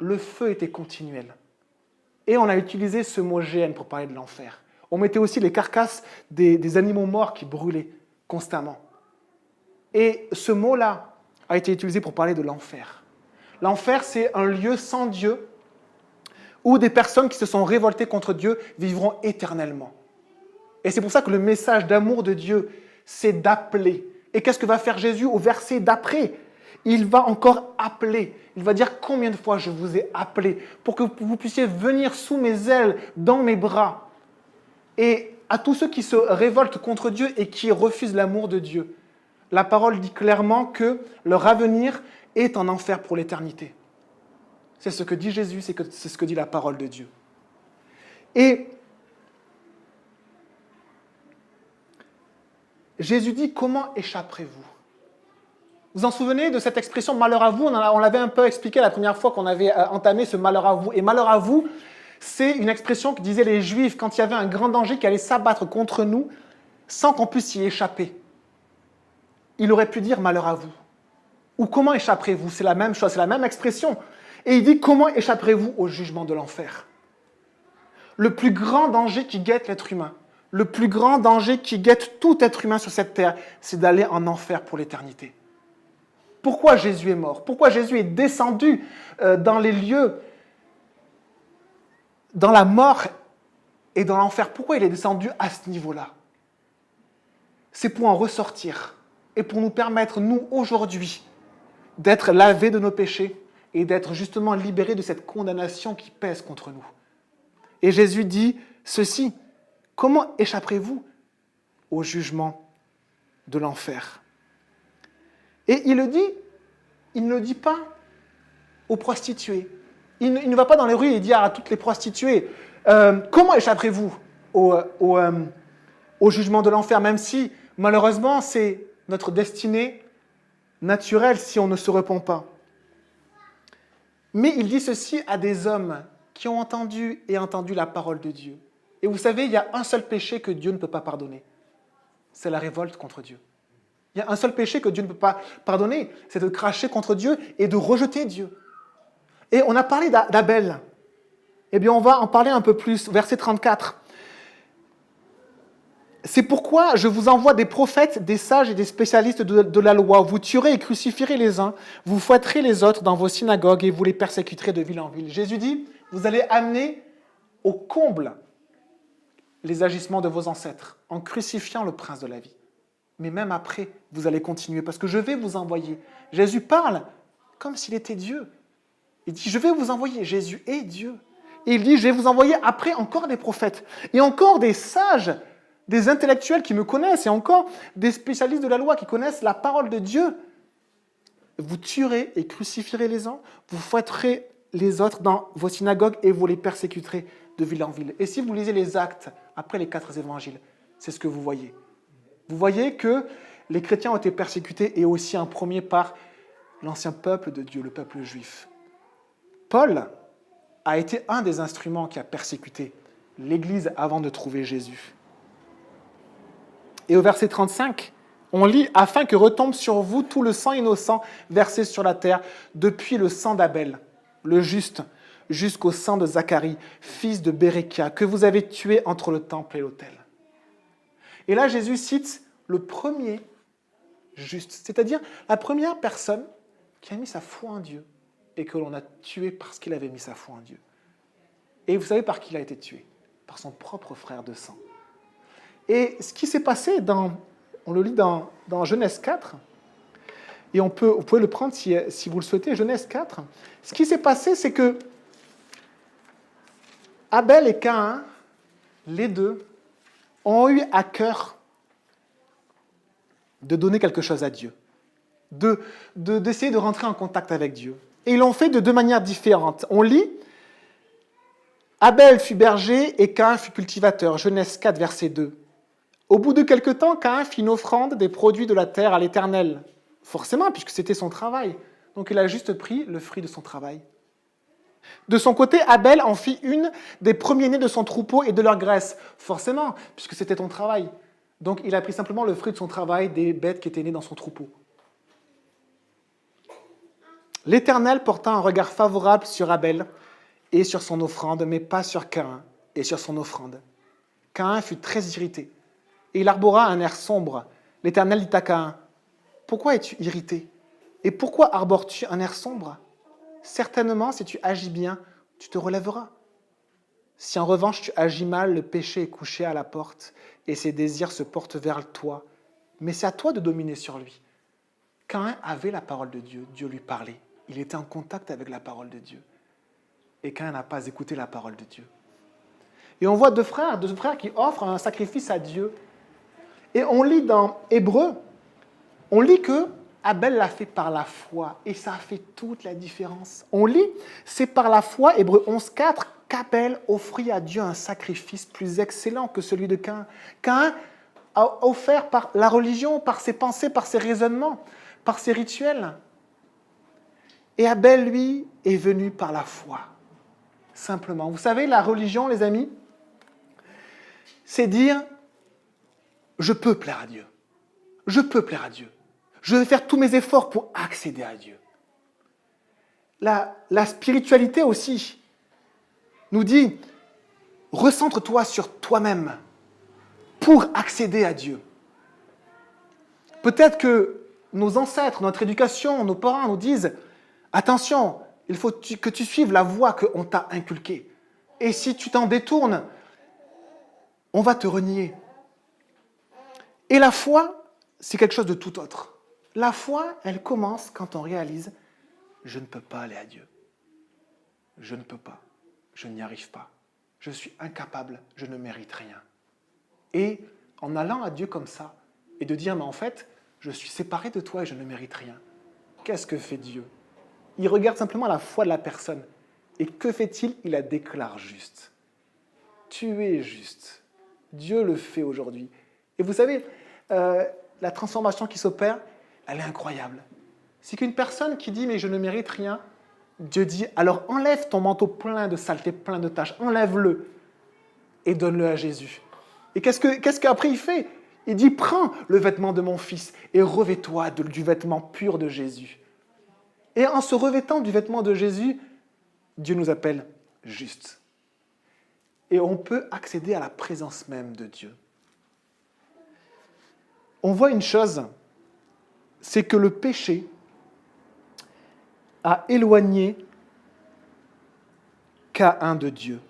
Speaker 1: Le feu était continuel. Et on a utilisé ce mot GN pour parler de l'enfer. On mettait aussi les carcasses des animaux morts qui brûlaient constamment. Et ce mot-là a été utilisé pour parler de l'enfer. L'enfer, c'est un lieu sans Dieu ou des personnes qui se sont révoltées contre Dieu vivront éternellement. Et c'est pour ça que le message d'amour de Dieu, c'est d'appeler. Et qu'est-ce que va faire Jésus au verset d'après? Il va encore appeler. Il va dire combien de fois je vous ai appelé pour que vous puissiez venir sous mes ailes, dans mes bras. Et à tous ceux qui se révoltent contre Dieu et qui refusent l'amour de Dieu, la parole dit clairement que leur avenir est en enfer pour l'éternité. C'est ce que dit Jésus, c'est ce que dit la parole de Dieu. Et Jésus dit, comment échapperez-vous? Vous en souvenez de cette expression « malheur à vous » On l'avait un peu expliqué la première fois qu'on avait entamé ce « malheur à vous ». Et « malheur à vous », c'est une expression que disaient les Juifs quand il y avait un grand danger qui allait s'abattre contre nous sans qu'on puisse y échapper. Il aurait pu dire « malheur à vous ». Ou « comment échapperez-vous » C'est la même chose, c'est la même expression. Et il dit « comment échapperez-vous au jugement de l'enfer » Le plus grand danger qui guette l'être humain, le plus grand danger qui guette tout être humain sur cette terre, c'est d'aller en enfer pour l'éternité. Pourquoi Jésus est mort? Pourquoi Jésus est descendu dans les lieux, dans la mort et dans l'enfer? Pourquoi il est descendu à ce niveau-là? C'est pour en ressortir et pour nous permettre, nous, aujourd'hui, d'être lavés de nos péchés et d'être justement libérés de cette condamnation qui pèse contre nous. Et Jésus dit ceci, comment échapperez-vous au jugement de l'enfer? Et il ne le dit pas aux prostituées. Il ne va pas dans les rues et dire à toutes les prostituées, comment échapperez-vous au jugement de l'enfer, même si, malheureusement, c'est notre destinée naturelle si on ne se repent pas. Mais il dit ceci à des hommes qui ont entendu la parole de Dieu. Et vous savez, il y a un seul péché que Dieu ne peut pas pardonner. C'est la révolte contre Dieu. Il y a un seul péché que Dieu ne peut pas pardonner, c'est de cracher contre Dieu et de rejeter Dieu. Et on a parlé d'Abel. Eh bien, on va en parler un peu plus. Verset 34. C'est pourquoi je vous envoie des prophètes, des sages et des spécialistes de la loi. Vous tuerez et crucifierez les uns, vous fouetterez les autres dans vos synagogues et vous les persécuterez de ville en ville. Jésus dit, vous allez amener au comble les agissements de vos ancêtres en crucifiant le prince de la vie. Mais même après, vous allez continuer parce que je vais vous envoyer. Jésus parle comme s'il était Dieu. Il dit, je vais vous envoyer. Jésus est Dieu. Et il dit, je vais vous envoyer après encore des prophètes et encore des sages, des intellectuels qui me connaissent et encore des spécialistes de la loi qui connaissent la parole de Dieu. Vous tuerez et crucifierez les uns, vous fouetterez les autres dans vos synagogues et vous les persécuterez de ville en ville. Et si vous lisez les actes après les 4 évangiles, c'est ce que vous voyez. Vous voyez que les chrétiens ont été persécutés et aussi en premier par l'ancien peuple de Dieu, le peuple juif. Paul a été un des instruments qui a persécuté l'Église avant de trouver Jésus. Et au verset 35, on lit « Afin que retombe sur vous tout le sang innocent versé sur la terre, depuis le sang d'Abel, le juste, jusqu'au sang de Zacharie, fils de Béréchia, que vous avez tué entre le temple et l'autel. » Et là, Jésus cite le premier juste, c'est-à-dire la première personne qui a mis sa foi en Dieu et que l'on a tué parce qu'il avait mis sa foi en Dieu. Et vous savez par qui il a été tué? Par son propre frère de sang. Et ce qui s'est passé, on le lit dans Genèse 4, et vous pouvez le prendre si vous le souhaitez, Genèse 4. Ce qui s'est passé, c'est que Abel et Caïn, les deux, ont eu à cœur de donner quelque chose à Dieu, d'essayer de rentrer en contact avec Dieu. Et ils l'ont fait de 2 manières différentes. On lit, Abel fut berger et Caïn fut cultivateur, Genèse 4, verset 2. Au bout de quelque temps, Caïn fit une offrande des produits de la terre à l'Éternel. Forcément, puisque c'était son travail. Donc il a juste pris le fruit de son travail. De son côté, Abel en fit une des premiers-nés de son troupeau et de leur graisse. Forcément, puisque c'était ton travail. Donc il a pris simplement le fruit de son travail des bêtes qui étaient nées dans son troupeau. L'Éternel porta un regard favorable sur Abel et sur son offrande, mais pas sur Caïn et sur son offrande. Caïn fut très irrité, et il arbora un air sombre. L'Éternel dit à Caïn, « Pourquoi es-tu irrité? Et pourquoi arbores-tu un air sombre? Certainement, si tu agis bien, tu te relèveras. Si en revanche tu agis mal, le péché est couché à la porte et ses désirs se portent vers toi. Mais c'est à toi de dominer sur lui. Caïn avait la parole de Dieu, Dieu lui parlait. Il était en contact avec la parole de Dieu. Et Caïn n'a pas écouté la parole de Dieu. Et on voit deux frères qui offrent un sacrifice à Dieu. Et on lit dans Hébreux, on lit que Abel l'a fait par la foi. Et ça a fait toute la différence. On lit, c'est par la foi, Hébreux 11.4, qu'Abel offrit à Dieu un sacrifice plus excellent que celui de Caïn. Caïn a offert par la religion, par ses pensées, par ses raisonnements, par ses rituels. Et Abel, lui, est venu par la foi. Simplement. Vous savez, la religion, les amis, c'est dire, je peux plaire à Dieu. Je peux plaire à Dieu. Je vais faire tous mes efforts pour accéder à Dieu. La spiritualité aussi nous dit, recentre-toi sur toi-même pour accéder à Dieu. Peut-être que nos ancêtres, notre éducation, nos parents nous disent, attention, il faut que tu suives la voie qu'on t'a inculquée. Et si tu t'en détournes, on va te renier. Et la foi, c'est quelque chose de tout autre. La foi, elle commence quand on réalise « je ne peux pas aller à Dieu. Je ne peux pas. Je n'y arrive pas. Je suis incapable. Je ne mérite rien. » Et en allant à Dieu comme ça, et de dire « mais en fait, je suis séparé de toi et je ne mérite rien. » Qu'est-ce que fait Dieu? Il regarde simplement la foi de la personne. Et que fait-il? Il la déclare juste. Tu es juste. Dieu le fait aujourd'hui. Et vous savez, la transformation qui s'opère, elle est incroyable. C'est qu'une personne qui dit « mais je ne mérite rien », Dieu dit « alors enlève ton manteau plein de saleté, plein de taches, enlève-le et donne-le à Jésus. » Et qu'est-ce qu'après il fait? Il dit « prends le vêtement de mon fils et revêt-toi du vêtement pur de Jésus. » Et en se revêtant du vêtement de Jésus, Dieu nous appelle justes. Et on peut accéder à la présence même de Dieu. On voit une chose, c'est que le péché a éloigné Caïn de Dieu.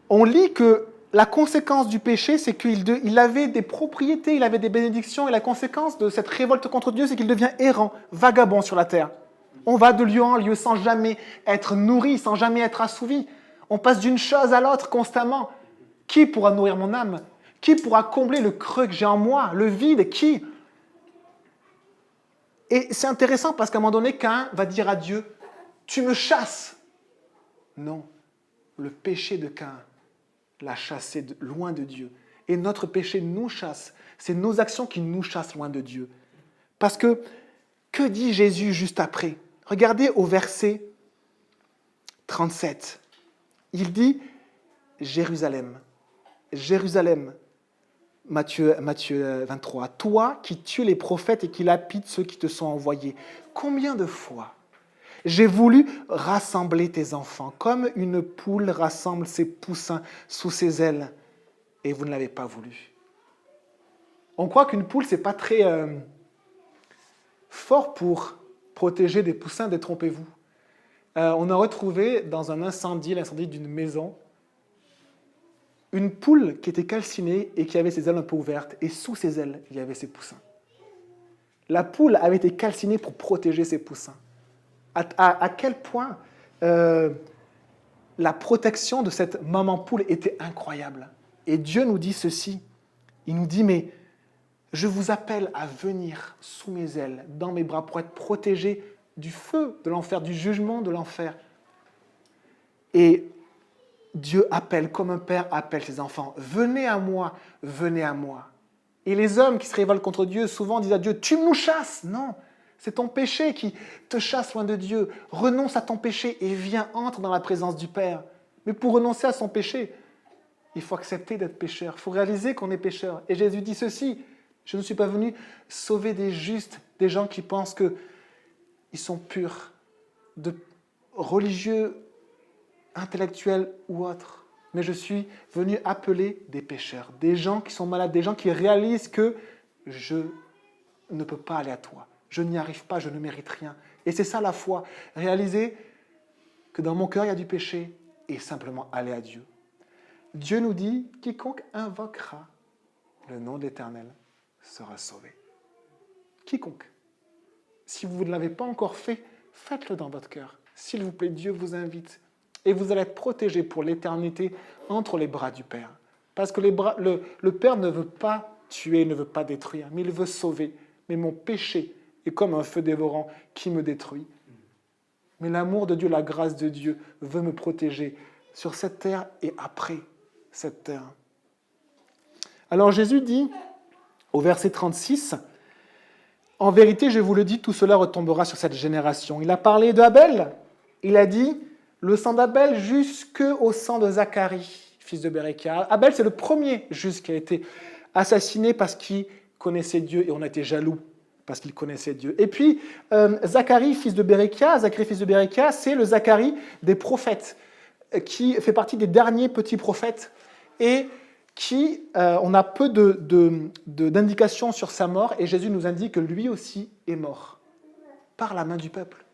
Speaker 1: On lit que la conséquence du péché, c'est qu'il avait des propriétés, il avait des bénédictions, et la conséquence de cette révolte contre Dieu, c'est qu'il devient errant, vagabond sur la terre. On va de lieu en lieu sans jamais être nourri, sans jamais être assouvi. On passe d'une chose à l'autre constamment. Qui pourra nourrir mon âme? Qui pourra combler le creux que j'ai en moi? Le vide, qui? Et c'est intéressant parce qu'à un moment donné, Caïn va dire à Dieu, « Tu me chasses !» Non, le péché de Caïn l'a chassé loin de Dieu. Et notre péché nous chasse. C'est nos actions qui nous chassent loin de Dieu. Parce que dit Jésus juste après? Regardez au verset 37. Il dit, « Jérusalem, Jérusalem, Matthieu 23, toi qui tues les prophètes et qui lapides ceux qui te sont envoyés, combien de fois j'ai voulu rassembler tes enfants, comme une poule rassemble ses poussins sous ses ailes, et vous ne l'avez pas voulu. » On croit qu'une poule, c'est pas très fort pour protéger des poussins, détrompez-vous. On a retrouvé dans un incendie, l'incendie d'une maison, une poule qui était calcinée et qui avait ses ailes un peu ouvertes, et sous ses ailes, il y avait ses poussins. La poule avait été calcinée pour protéger ses poussins. À quel point la protection de cette maman poule était incroyable. Et Dieu nous dit ceci, il nous dit, mais je vous appelle à venir sous mes ailes, dans mes bras, pour être protégés du feu de l'enfer, du jugement de l'enfer. Et Dieu appelle, comme un père appelle ses enfants, « Venez à moi, venez à moi. » Et les hommes qui se révoltent contre Dieu, souvent disent à Dieu, « Tu nous chasses !» Non, c'est ton péché qui te chasse loin de Dieu. Renonce à ton péché et viens, entre dans la présence du Père. Mais pour renoncer à son péché, il faut accepter d'être pécheur. Il faut réaliser qu'on est pécheur. Et Jésus dit ceci, « Je ne suis pas venu sauver des justes, des gens qui pensent qu'ils sont purs, de religieux, intellectuels ou autres. Mais je suis venu appeler des pécheurs, des gens qui sont malades, des gens qui réalisent que je ne peux pas aller à toi. Je n'y arrive pas, je ne mérite rien. » Et c'est ça la foi. Réaliser que dans mon cœur, il y a du péché et simplement aller à Dieu. Dieu nous dit, quiconque invoquera le nom de l'Éternel sera sauvé. Quiconque. Si vous ne l'avez pas encore fait, faites-le dans votre cœur. S'il vous plaît, Dieu vous invite. Et vous allez être protégés pour l'éternité entre les bras du Père. Parce que le Père ne veut pas tuer, ne veut pas détruire, mais il veut sauver. Mais mon péché est comme un feu dévorant qui me détruit. Mais l'amour de Dieu, la grâce de Dieu veut me protéger sur cette terre et après cette terre. Alors Jésus dit, au verset 36, « En vérité, je vous le dis, tout cela retombera sur cette génération. » Il a parlé d'Abel. Il a dit, « Le sang d'Abel jusqu'au sang de Zacharie, fils de Bérékia. » Abel, c'est le premier juste qui a été assassiné parce qu'il connaissait Dieu et on a été jaloux parce qu'il connaissait Dieu. Et puis, Zacharie, fils de Bérékia, c'est le Zacharie des prophètes, qui fait partie des derniers petits prophètes et qui, on a peu d'indications sur sa mort, et Jésus nous indique que lui aussi est mort, par la main du peuple.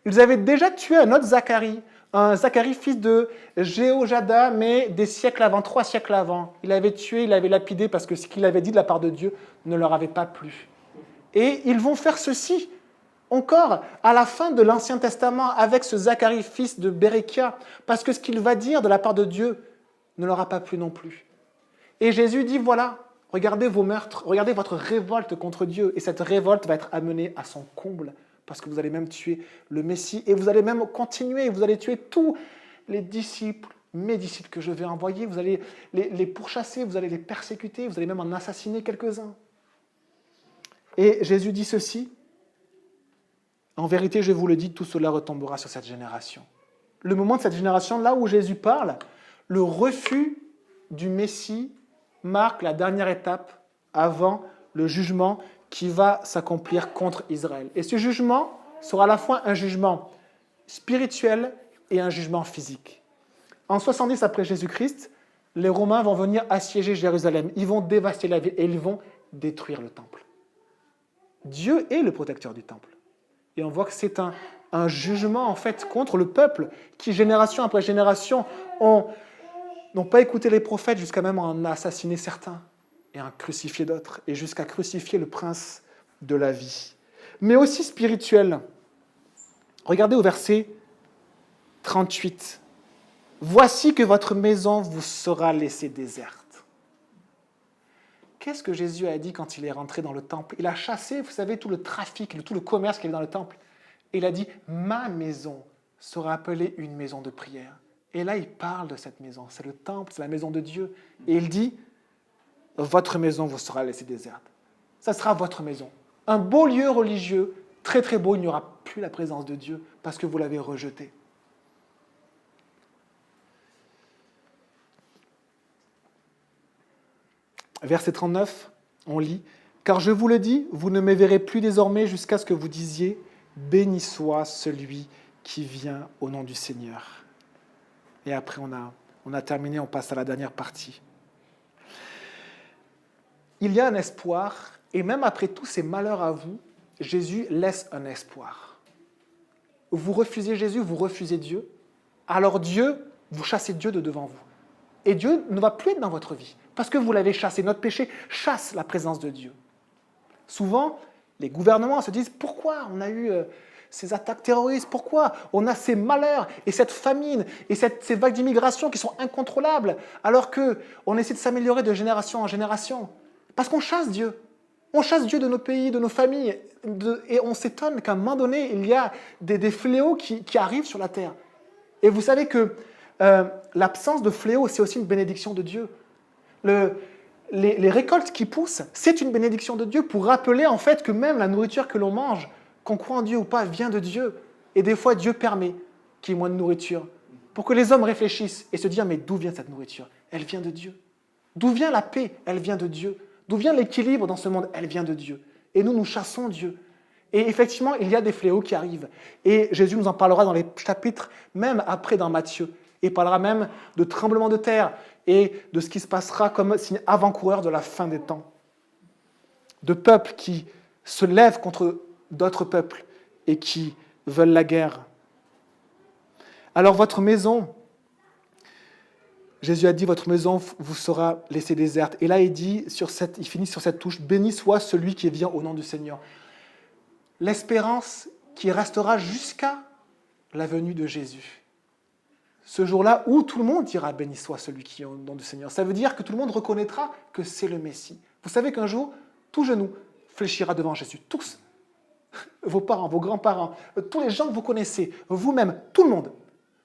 Speaker 1: Ils avaient déjà tué un autre Zacharie, un Zacharie fils de Jéhojada, mais des siècles avant, 3 siècles avant. Il avait tué, il avait lapidé, parce que ce qu'il avait dit de la part de Dieu ne leur avait pas plu. Et ils vont faire ceci encore à la fin de l'Ancien Testament avec ce Zacharie fils de Bérékia, parce que ce qu'il va dire de la part de Dieu ne leur a pas plu non plus. Et Jésus dit, voilà, regardez vos meurtres, regardez votre révolte contre Dieu. Et cette révolte va être amenée à son comble, parce que vous allez même tuer le Messie, et vous allez même continuer, vous allez tuer tous les disciples, mes disciples que je vais envoyer, vous allez les pourchasser, vous allez les persécuter, vous allez même en assassiner quelques-uns. Et Jésus dit ceci, « En vérité, je vous le dis, tout cela retombera sur cette génération. » Le moment de cette génération, là où Jésus parle, le refus du Messie marque la dernière étape avant le jugement qui va s'accomplir contre Israël. Et ce jugement sera à la fois un jugement spirituel et un jugement physique. En 70 après Jésus-Christ, les Romains vont venir assiéger Jérusalem. Ils vont dévaster la ville et ils vont détruire le temple. Dieu est le protecteur du temple. Et on voit que c'est un jugement en fait contre le peuple qui, génération après génération, n'ont pas écouté les prophètes jusqu'à même en assassiner certains et en crucifier d'autres, et jusqu'à crucifier le prince de la vie. Mais aussi spirituel. Regardez au verset 38. « Voici que votre maison vous sera laissée déserte. » Qu'est-ce que Jésus a dit quand il est rentré dans le temple? Il a chassé, vous savez, tout le trafic, tout le commerce qu'il y avait dans le temple. Et il a dit, ma maison sera appelée une maison de prière. Et là, il parle de cette maison. C'est le temple, c'est la maison de Dieu. Et il dit, votre maison vous sera laissée déserte. Ça sera votre maison. Un beau lieu religieux, très très beau, il n'y aura plus la présence de Dieu parce que vous l'avez rejeté. Verset 39, on lit, « Car je vous le dis, vous ne me verrez plus désormais jusqu'à ce que vous disiez, béni soit celui qui vient au nom du Seigneur. » Et après, on a terminé, on passe à la dernière partie. Il y a un espoir, et même après tous ces malheurs à vous, Jésus laisse un espoir. Vous refusez Jésus, vous refusez Dieu, alors Dieu, vous chassez Dieu de devant vous. Et Dieu ne va plus être dans votre vie, parce que vous l'avez chassé. Notre péché chasse la présence de Dieu. Souvent, les gouvernements se disent, pourquoi on a eu ces attaques terroristes, pourquoi on a ces malheurs et cette famine et ces vagues d'immigration qui sont incontrôlables, alors qu'on essaie de s'améliorer de génération en génération. Parce qu'on chasse Dieu. On chasse Dieu de nos pays, de nos familles, et on s'étonne qu'à un moment donné, il y a des fléaux qui arrivent sur la terre. Et vous savez que l'absence de fléaux, c'est aussi une bénédiction de Dieu. Les récoltes qui poussent, c'est une bénédiction de Dieu pour rappeler en fait que même la nourriture que l'on mange, qu'on croit en Dieu ou pas, vient de Dieu. Et des fois, Dieu permet qu'il y ait moins de nourriture pour que les hommes réfléchissent et se disent, mais d'où vient cette nourriture? Elle vient de Dieu. D'où vient la paix? Elle vient de Dieu. D'où vient l'équilibre dans ce monde? Elle vient de Dieu. Et nous chassons Dieu. Et effectivement, il y a des fléaux qui arrivent. Et Jésus nous en parlera dans les chapitres, même après dans Matthieu. Il parlera même de tremblements de terre et de ce qui se passera comme signe avant-coureur de la fin des temps. De peuples qui se lèvent contre d'autres peuples et qui veulent la guerre. Alors votre maison Jésus a dit, votre maison vous sera laissée déserte. Et là, il finit sur cette touche, béni soit celui qui vient au nom du Seigneur. L'espérance qui restera jusqu'à la venue de Jésus. Ce jour-là où tout le monde dira, béni soit celui qui vient au nom du Seigneur. Ça veut dire que tout le monde reconnaîtra que c'est le Messie. Vous savez qu'un jour, tout genou fléchira devant Jésus. Tous. Vos parents, vos grands-parents, tous les gens que vous connaissez, vous-même, tout le monde,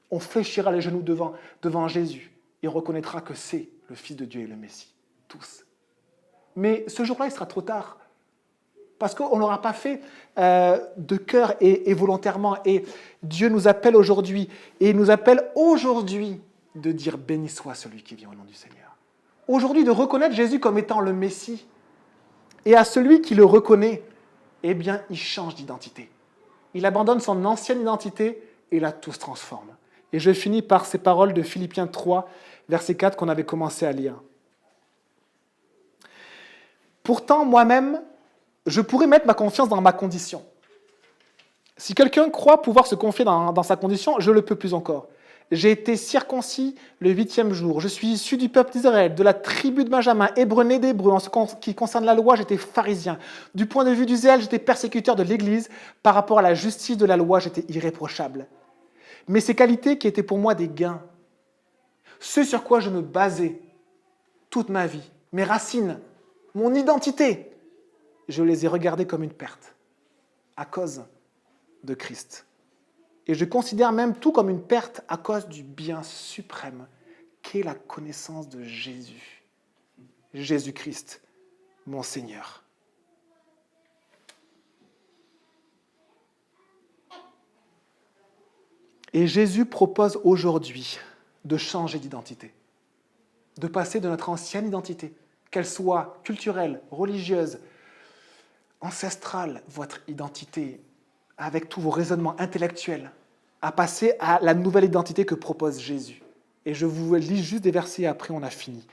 Speaker 1: on fléchira les genoux devant Jésus. Et on reconnaîtra que c'est le Fils de Dieu et le Messie. Tous. Mais ce jour-là, il sera trop tard. Parce qu'on ne l'aura pas fait de cœur et volontairement. Et Dieu nous appelle aujourd'hui. Et il nous appelle aujourd'hui de dire « Béni soit celui qui vient au nom du Seigneur ». Aujourd'hui, de reconnaître Jésus comme étant le Messie. Et à celui qui le reconnaît, eh bien, il change d'identité. Il abandonne son ancienne identité et la tout se transforme. Et je finis par ces paroles de Philippiens 3, verset 4 qu'on avait commencé à lire. Pourtant, moi-même, je pourrais mettre ma confiance dans ma condition. Si quelqu'un croit pouvoir se confier dans sa condition, je le peux plus encore. J'ai été circoncis le 8e jour. Je suis issu du peuple d'Israël, de la tribu de Benjamin, hébreu né d'hébreu. En ce qui concerne la loi, j'étais pharisien. Du point de vue du zèle, j'étais persécuteur de l'Église. Par rapport à la justice de la loi, j'étais irréprochable. Mais ces qualités qui étaient pour moi des gains, ce sur quoi je me basais toute ma vie, mes racines, mon identité, je les ai regardées comme une perte à cause de Christ. Et je considère même tout comme une perte à cause du bien suprême qu'est la connaissance de Jésus. Jésus-Christ, mon Seigneur. Et Jésus propose aujourd'hui de changer d'identité, de passer de notre ancienne identité, qu'elle soit culturelle, religieuse, ancestrale, votre identité, avec tous vos raisonnements intellectuels, à passer à la nouvelle identité que propose Jésus. Et je vous lis juste des versets et après on a fini.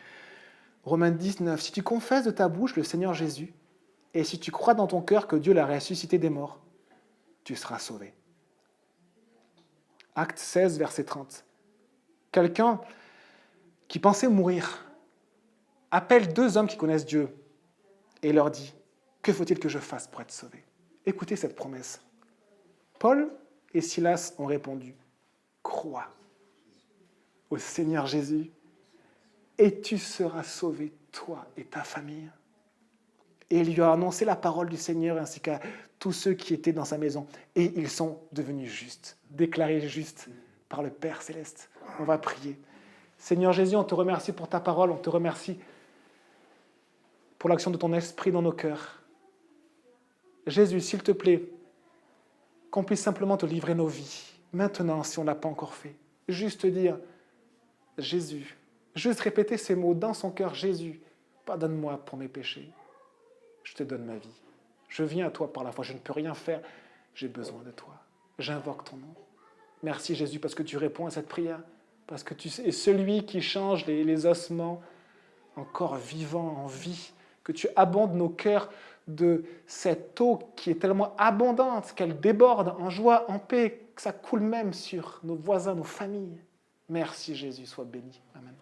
Speaker 1: Romains 19, si tu confesses de ta bouche le Seigneur Jésus, et si tu crois dans ton cœur que Dieu l'a ressuscité des morts, tu seras sauvé. Acte 16, verset 30. Quelqu'un qui pensait mourir appelle 2 hommes qui connaissent Dieu et leur dit, que faut-il que je fasse pour être sauvé? Écoutez cette promesse. Paul et Silas ont répondu, crois au Seigneur Jésus et tu seras sauvé, toi et ta famille. Et il lui a annoncé la parole du Seigneur ainsi qu'à tous ceux qui étaient dans sa maison. Et ils sont devenus justes, déclarés justes par le Père Céleste. On va prier. Seigneur Jésus, on te remercie pour ta parole, on te remercie pour l'action de ton esprit dans nos cœurs. Jésus, s'il te plaît, qu'on puisse simplement te livrer nos vies, maintenant, si on ne l'a pas encore fait. Juste dire, Jésus, juste répéter ces mots dans son cœur, Jésus, pardonne-moi pour mes péchés. Je te donne ma vie. Je viens à toi par la foi, je ne peux rien faire, j'ai besoin de toi. J'invoque ton nom. Merci Jésus parce que tu réponds à cette prière, parce que tu es celui qui change les ossements en corps vivant, en vie, que tu abondes nos cœurs de cette eau qui est tellement abondante qu'elle déborde en joie, en paix, que ça coule même sur nos voisins, nos familles. Merci Jésus, sois béni. Amen.